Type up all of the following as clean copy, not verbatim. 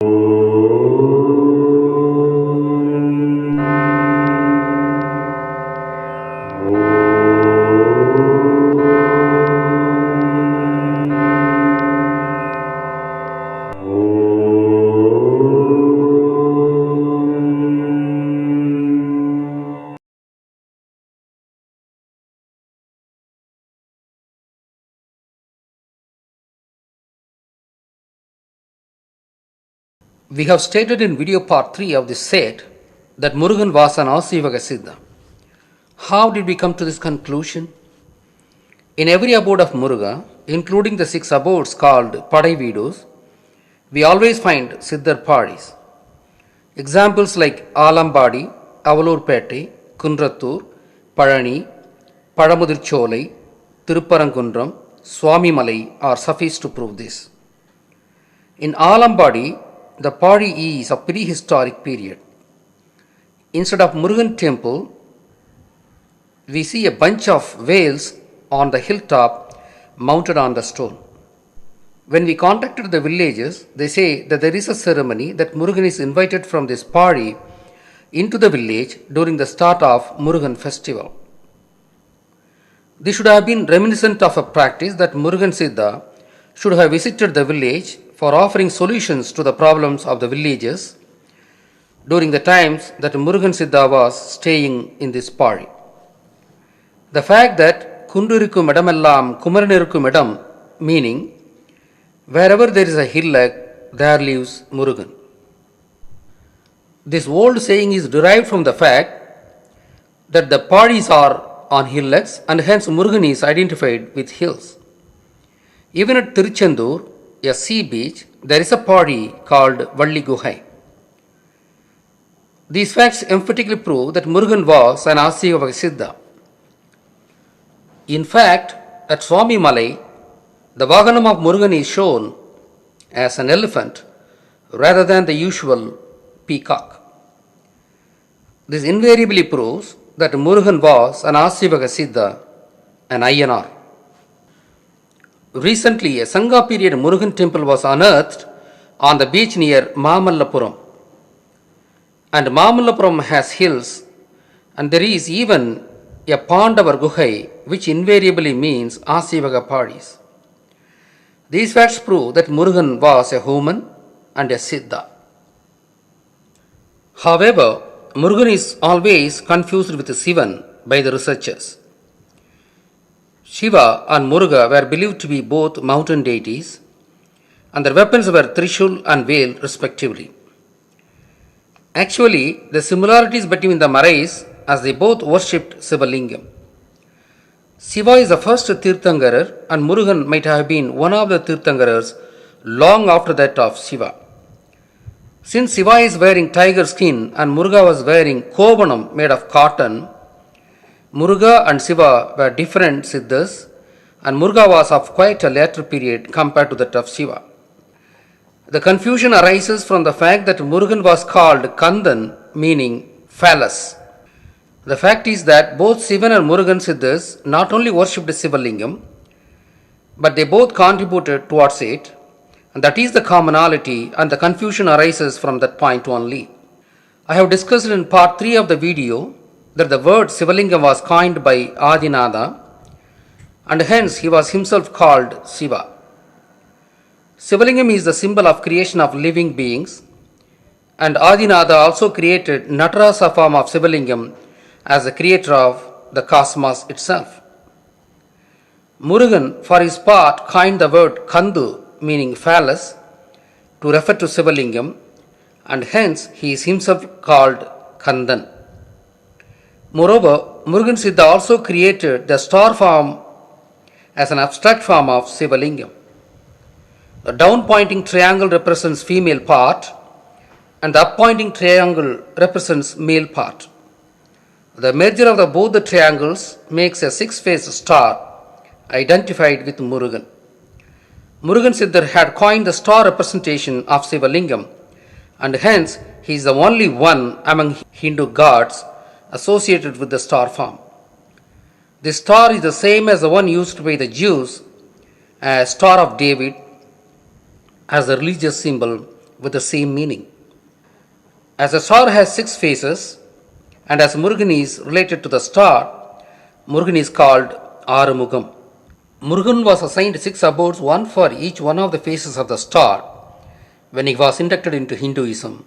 We have stated in video part 3 of this set that Murugan was an Asivaga Siddha. How did we come to this conclusion? In every abode of Muruga, including the 6 abodes called Padai Vidus, we always find Siddhar parties. Examples like Alambadi, Avalurpete, Kundratur, Parani, Padamudircholai, Tirupparangundram, Swami Malai are suffice to prove this. In Alambadi, the party is of prehistoric period. Instead of Murugan temple, we see a bunch of whales on the hilltop mounted on the stone. When we contacted the villagers, they say that there is a ceremony that Murugan is invited from this party into the village during the start of Murugan festival. This should have been reminiscent of a practice that Murugan Siddha should have visited the village for offering solutions to the problems of the villagers during the times that Murugan Siddha was staying in this party. The fact that Kundurikkum Edamellam Kumaranirukkum Edam, meaning wherever there is a hillock, there lives Murugan. This old saying is derived from the fact that the parties are on hillocks and hence Murugan is identified with hills. Even at Tiruchendur, a sea beach, there is a party called Valli Guhai. These facts emphatically prove that Murugan was an Asivaka Siddha. In fact, at Swami Malai, the Vaganam of Murugan is shown as an elephant rather than the usual peacock. This invariably proves that Murugan was an Asivaka Siddha, an INR. Recently, a Sangha period Murugan temple was unearthed on the beach near Mamallapuram. And Mamallapuram has hills, and there is even a Pandava Guhai, which invariably means Asivaka parties. These facts prove that Murugan was a human and a Siddha. However, Murugan is always confused with Sivan by the researchers. Shiva and Muruga were believed to be both mountain deities, and their weapons were Trishul and Veil respectively. Actually, the similarities between them arise as they both worshipped Sivalingam. Shiva is the first Tirthankarar, and Murugan might have been one of the Tirthankarars long after that of Shiva. Since Shiva is wearing tiger skin and Muruga was wearing Kobanam made of cotton, Muruga and Shiva were different Siddhas, and Muruga was of quite a later period compared to that of Shiva. The confusion arises from the fact that Murugan was called Kandan, meaning phallus. The fact is that both Sivan and Murugan Siddhas not only worshipped Sivalingam, but they both contributed towards it, and that is the commonality, and the confusion arises from that point only. I have discussed in part 3 of the video that the word Sivalingam was coined by Adinatha, and hence he was himself called Shiva. Sivalingam is the symbol of creation of living beings, and Adinatha also created Natarasa form of Sivalingam as the creator of the cosmos itself. Murugan, for his part, coined the word Kandu, meaning phallus, to refer to Sivalingam, and hence he is himself called Kandan. Moreover, Murugan Siddha also created the star form as an abstract form of Sivalingam. The down-pointing triangle represents female part, and the up-pointing triangle represents male part. The merger of both the triangles makes a 6-faced star identified with Murugan. Murugan Siddhar had coined the star representation of Sivalingam, and hence he is the only one among Hindu gods associated with the star form. This star is the same as the one used by the Jews as Star of David as the religious symbol with the same meaning. As a star has six faces, and as Murugan is related to the star, Murugan is called Arumugam. Murugan was assigned six abodes, one for each one of the faces of the star, when he was inducted into Hinduism,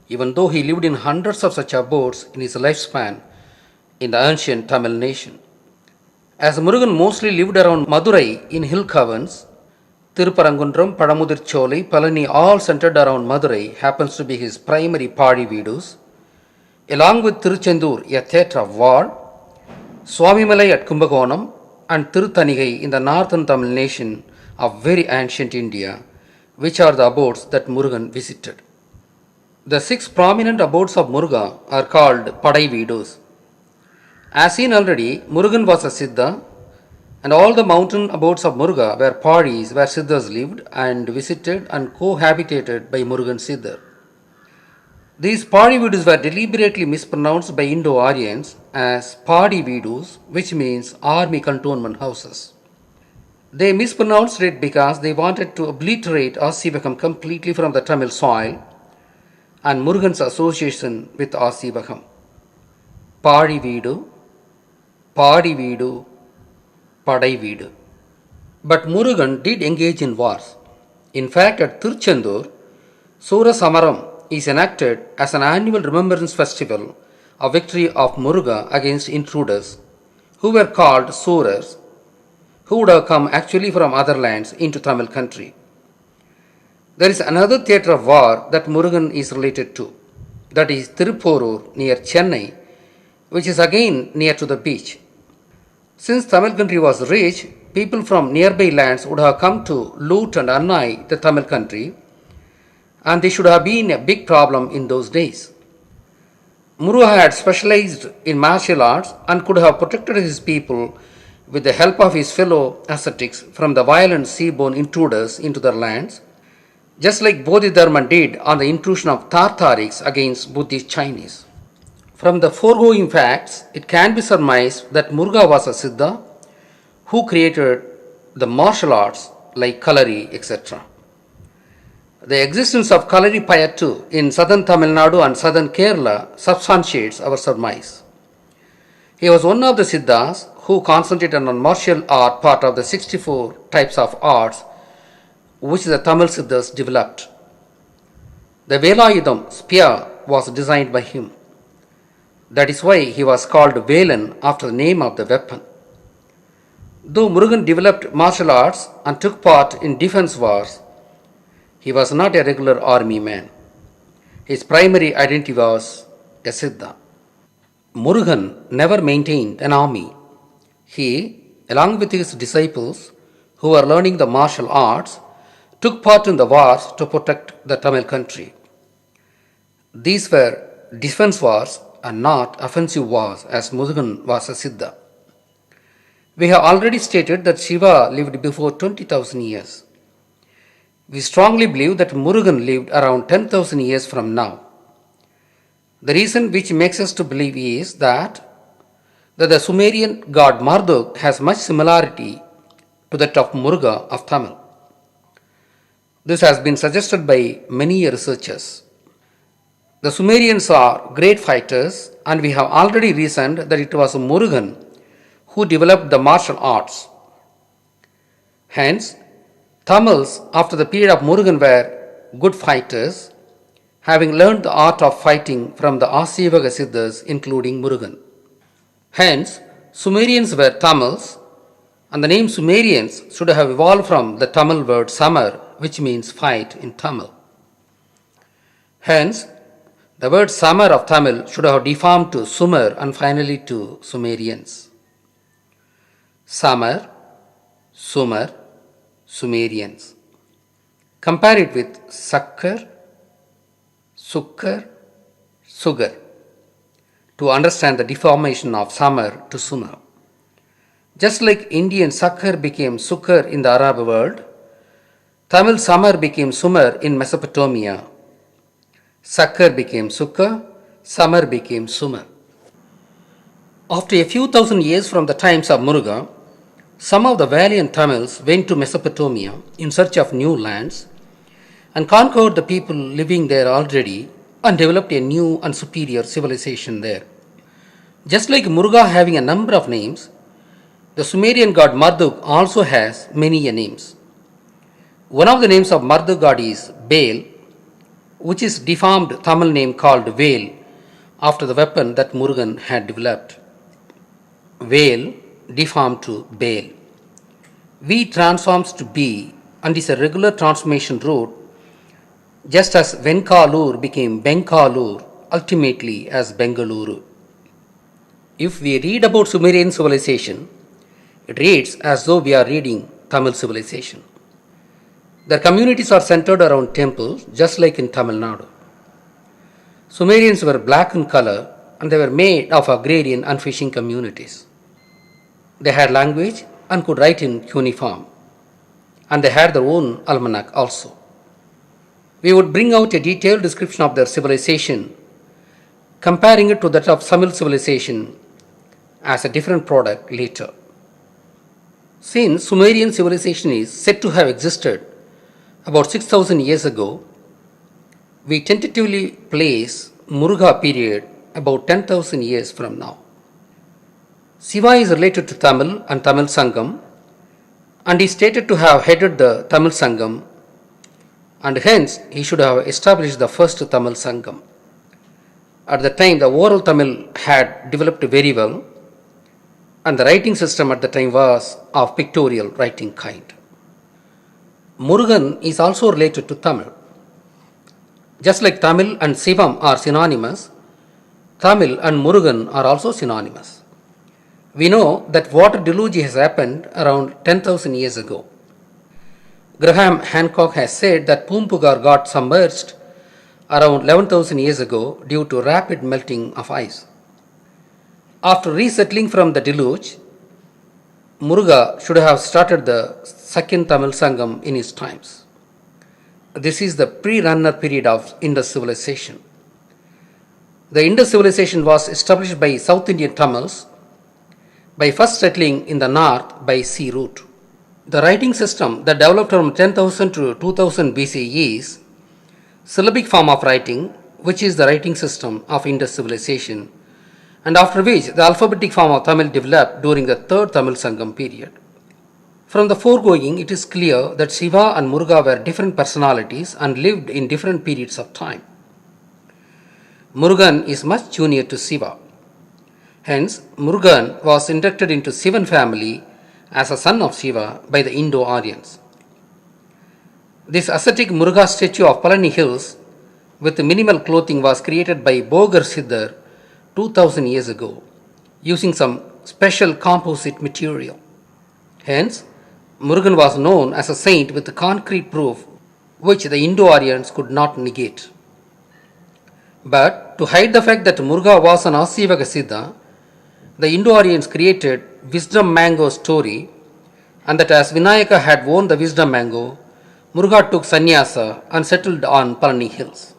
even though he lived in hundreds of such abodes in his lifespan in the ancient Tamil nation. As Murugan mostly lived around Madurai in hill caverns, Tirupparangundram, Padamudircholai, Palani, all centered around Madurai, happens to be his primary Padi Vidus, along with Tiruchendur, a theatre of war, Swamimalai at Kumbakonam, and Tirutanigai in the northern Tamil nation of very ancient India, which are the abodes that Murugan visited. The six prominent abodes of Muruga are called Padai Vidus. As seen already, Murugan was a Siddha, and all the mountain abodes of Muruga were Padis where Siddhas lived and visited and cohabitated by Murugan Siddhar. These Padi Vidus were deliberately mispronounced by Indo-Aryans as Padi Vidus, which means army cantonment houses. They mispronounced it because they wanted to obliterate Asivakam completely from the Tamil soil and Murugan's association with Asivakam. Padi Vidu, Padi Vidu, Padai Vidu. But Murugan did engage in wars. In fact, at Tiruchendur, Sura Samaram is enacted as an annual remembrance festival of victory of Muruga against intruders, who were called Suras, who would have come actually from other lands into Tamil country. There is another theatre of war that Murugan is related to, that is Tirupporur near Chennai, which is again near to the beach. Since Tamil country was rich, people from nearby lands would have come to loot and annoy the Tamil country, and they should have been a big problem in those days. Muruga had specialized in martial arts and could have protected his people with the help of his fellow ascetics from the violent sea-borne intruders into their lands, just like Bodhidharma did on the intrusion of Tartarics against Buddhist Chinese. From the foregoing facts, it can be surmised that Muruga was a Siddha who created the martial arts like Kalari, etc. The existence of Kalari Payattu in southern Tamil Nadu and southern Kerala substantiates our surmise. He was one of the Siddhas who concentrated on martial art, part of the 64 types of arts which the Tamil Siddhas developed. The Velayudham spear was designed by him. That is why he was called Velan after the name of the weapon. Though Murugan developed martial arts and took part in defense wars, he was not a regular army man. His primary identity was a Siddha. Murugan never maintained an army. He, along with his disciples who were learning the martial arts, took part in the wars to protect the Tamil country. These were defense wars and not offensive wars, as Murugan was a Siddha. We have already stated that Shiva lived before 20,000 years. We strongly believe that Murugan lived around 10,000 years from now. The reason which makes us to believe is that the Sumerian god Marduk has much similarity to that of Muruga of Tamil. This has been suggested by many researchers. The Sumerians are great fighters, and we have already reasoned that it was Murugan who developed the martial arts. Hence, Tamils after the period of Murugan were good fighters, having learned the art of fighting from the Asivaga Siddhas, including Murugan. Hence, Sumerians were Tamils, and the name Sumerians should have evolved from the Tamil word Samar, which means fight in Tamil. Hence, the word Samar of Tamil should have deformed to Sumer and finally to Sumerians. Samar, Sumer, Sumerians. Compare it with Sakkar, Sukkar, Sugar to understand the deformation of Samar to Sumer. Just like Indian Sakkar became Sukkar in the Arab world, Tamil Samar became Sumer in Mesopotamia. Sakkar became Sukkar, Samar became Sumer. After a few thousand years from the times of Muruga, some of the valiant Tamils went to Mesopotamia in search of new lands, and conquered the people living there already and developed a new and superior civilization there. Just like Muruga having a number of names, the Sumerian god Marduk also has many names. One of the names of Marduk god is Baal, which is deformed Tamil name called Veil after the weapon that Murugan had developed. Veil deformed to Baal. V transforms to B and is a regular transformation route, just as Venkalur became Benkalur, ultimately as Bengaluru. If we read about Sumerian civilization, it reads as though we are reading Tamil civilization. Their communities are centered around temples, just like in Tamil Nadu. Sumerians were black in color and they were made of agrarian and fishing communities. They had language and could write in cuneiform, and they had their own almanac also. We would bring out a detailed description of their civilization, comparing it to that of Tamil civilization as a different product later. Since Sumerian civilization is said to have existed about 6,000 years ago, we tentatively place Muruga period about 10,000 years from now. Shiva is related to Tamil and Tamil Sangam and is stated to have headed the Tamil Sangam, and hence he should have established the first Tamil Sangam. At the time, the oral Tamil had developed very well, and the writing system at the time was of pictorial writing kind. Murugan is also related to Tamil. Just like Tamil and Sivam are synonymous, Tamil and Murugan are also synonymous. We know that water deluge has happened around 10,000 years ago. Graham Hancock has said that Poompugar got submerged around 11,000 years ago due to rapid melting of ice. After resettling from the deluge, Muruga should have started the second Tamil Sangam in his times. This is the pre-runner period of Indus civilization. The Indus civilization was established by South Indian Tamils by first settling in the north by sea route. The writing system that developed from 10,000 to 2000 BC is syllabic form of writing, which is the writing system of Indus civilization, and after which the alphabetic form of Tamil developed during the third Tamil Sangam period. From the foregoing, it is clear that Shiva and Muruga were different personalities and lived in different periods of time. Murugan is much junior to Shiva. Hence, Murugan was inducted into Sivan family as a son of Shiva by the Indo-Aryans. This ascetic Muruga statue of Palani Hills with minimal clothing was created by Bogar Siddhar 2000 years ago using some special composite material. Hence, Murugan was known as a saint with concrete proof which the Indo-Aryans could not negate. But to hide the fact that Muruga was an Asivaga Siddha, the Indo-Aryans created wisdom mango story, and that as Vinayaka had won the wisdom mango, Muruga took sannyasa and settled on Palani Hills.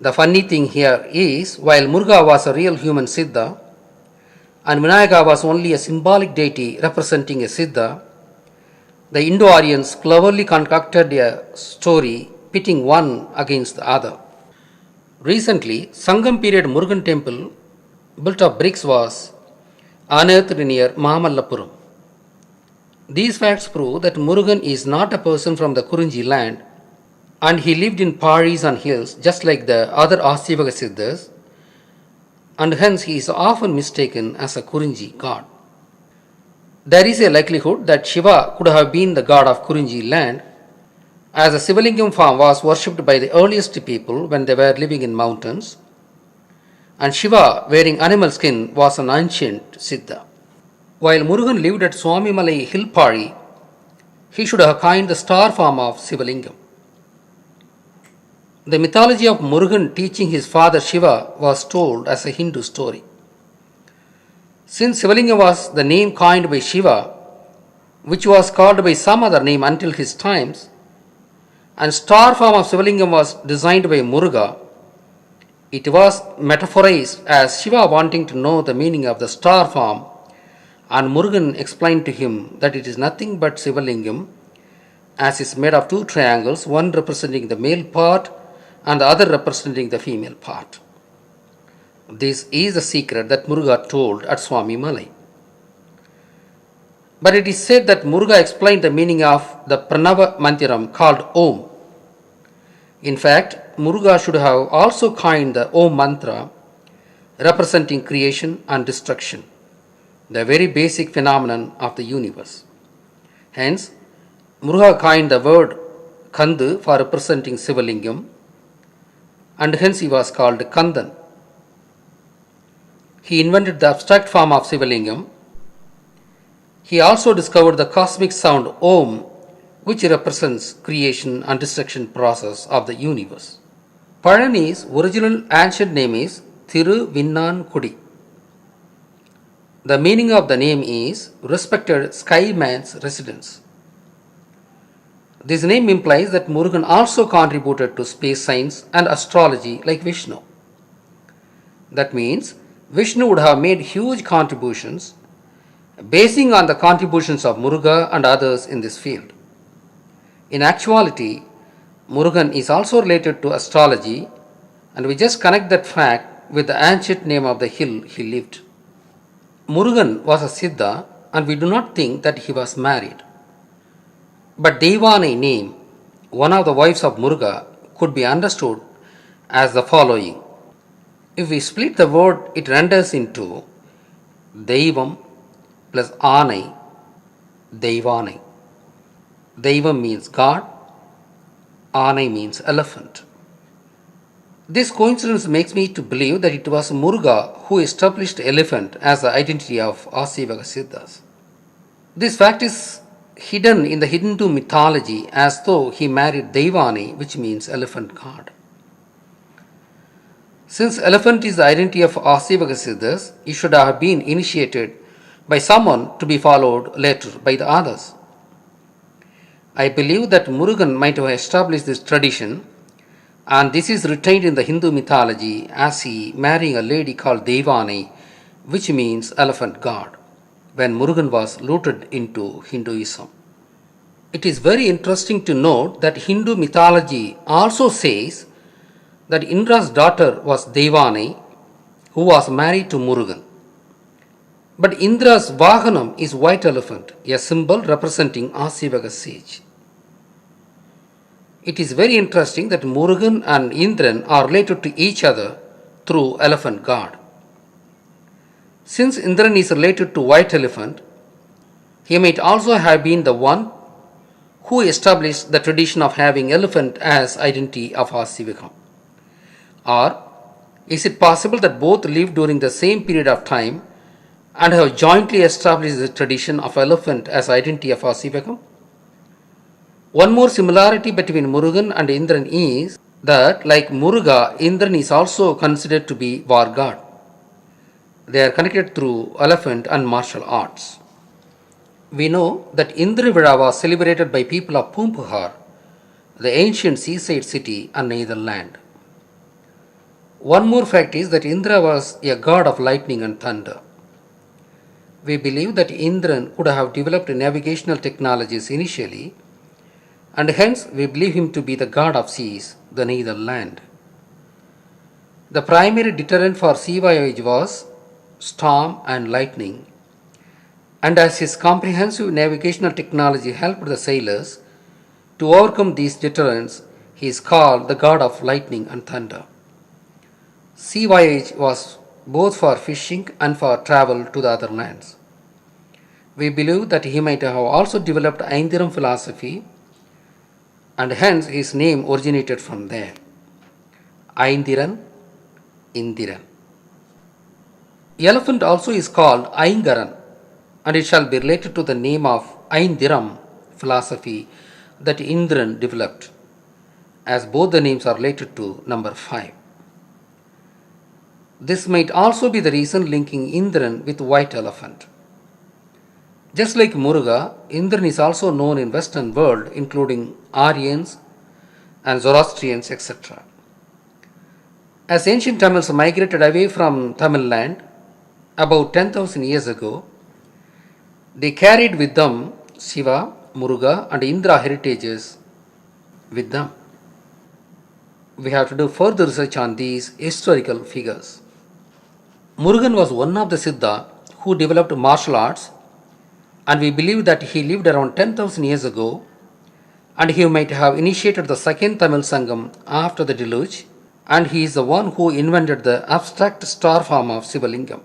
The funny thing here is, while Muruga was a real human Siddha and Vinayaka was only a symbolic deity representing a Siddha, the Indo-Aryans cleverly concocted a story pitting one against the other. Recently, Sangam period Murugan temple built of bricks was unearthed near Mahamallapuram. These facts prove that Murugan is not a person from the Kurunji land, and he lived in paris and hills just like the other Asivaga Siddhas, and hence he is often mistaken as a Kurunji god. There is a likelihood that Shiva could have been the god of Kurunji land, as the Sivalingam form was worshipped by the earliest people when they were living in mountains, and Shiva wearing animal skin was an ancient Siddha. While Murugan lived at Swamimalai hill pari, he should have coined the star form of Sivalingam. The mythology of Murugan teaching his father Shiva was told as a Hindu story. Since Sivalingam was the name coined by Shiva, which was called by some other name until his times, and star form of Sivalingam was designed by Muruga, it was metaphorized as Shiva wanting to know the meaning of the star form, and Murugan explained to him that it is nothing but Sivalingam, as is made of two triangles, one representing the male part and the other representing the female part. This is the secret that Muruga told at Swami Malai. But it is said that Muruga explained the meaning of the Pranava Mantiram called Om. In fact, Muruga should have also coined the Om mantra representing creation and destruction, the very basic phenomenon of the universe. Hence, Muruga coined the word Kandu for representing Sivalingam, and hence he was called Kandan. He invented the abstract form of Sivalingam. He also discovered the cosmic sound Om, which represents creation and destruction process of the universe. Palani's original ancient name is Thiruvinnankudy. The meaning of the name is respected skyman's residence. This name implies that Murugan also contributed to space science and astrology like Vishnu. That means Vishnu would have made huge contributions basing on the contributions of Muruga and others in this field. In actuality, Murugan is also related to astrology, and we just connect that fact with the ancient name of the hill he lived. Murugan was a Siddha, and we do not think that he was married. But Devani name, one of the wives of Muruga, could be understood as the following. If we split the word, it renders into Deivam plus Anai, Deivani. Deivam means God, Anai means elephant. This coincidence makes me to believe that it was Muruga who established elephant as the identity of Asivaka Siddhas. This fact is hidden in the Hindu mythology as though he married Deivani, which means elephant god. Since elephant is the identity of Asivaka Siddhas, he should have been initiated by someone to be followed later by the others. I believe that Murugan might have established this tradition, and this is retained in the Hindu mythology as he marrying a lady called Devani, which means elephant god, when Murugan was rooted into Hinduism. It is very interesting to note that Hindu mythology also says that Indra's daughter was Devani, who was married to Murugan. But Indra's Vahanam is white elephant, a symbol representing Asivaka sage. It is very interesting that Murugan and Indran are related to each other through elephant god. Since Indran is related to white elephant, he might also have been the one who established the tradition of having elephant as identity of Asivaka. Or is it possible that both lived during the same period of time and have jointly established the tradition of elephant as identity of Asivaka? One more similarity between Murugan and Indran is that, like Muruga, Indran is also considered to be war god. They are connected through elephant and martial arts. We know that Indravida was celebrated by people of Pumpuhar, the ancient seaside city and Netherland. One more fact is that Indra was a god of lightning and thunder. We believe that Indran could have developed navigational technologies initially, and hence we believe him to be the god of seas, the Netherland. The primary deterrent for sea voyage was storm and lightning, and as his comprehensive navigational technology helped the sailors to overcome these deterrents, he is called the god of lightning and thunder. Sea voyage was both for fishing and for travel to the other lands. We believe that he might have also developed Aindiram philosophy, and hence his name originated from there. Aindiran, Indiran. Elephant also is called Aingaran, and it shall be related to the name of Aindiram philosophy that Indran developed, as both the names are related to number 5. This might also be the reason linking Indran with white elephant. Just like Muruga, Indran is also known in Western world, including Aryans and Zoroastrians, etc. As ancient Tamils migrated away from Tamil land about 10,000 years ago, they carried with them Shiva Muruga and Indra heritages with them. We have to do further research on these historical figures. Murugan was one of the Siddha who developed martial arts, and we believe that he lived around 10,000 years ago, and he might have initiated the second Tamil Sangam after the deluge, and he is the one who invented the abstract star form of Sivalingam.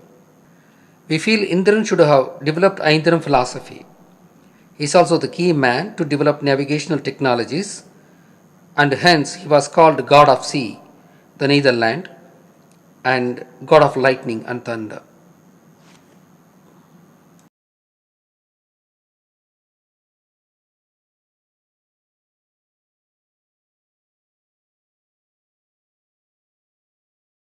We feel Indiran should have developed Aindiran philosophy. He is also the key man to develop navigational technologies, and hence he was called God of Sea, the Netherland, and God of Lightning and Thunder.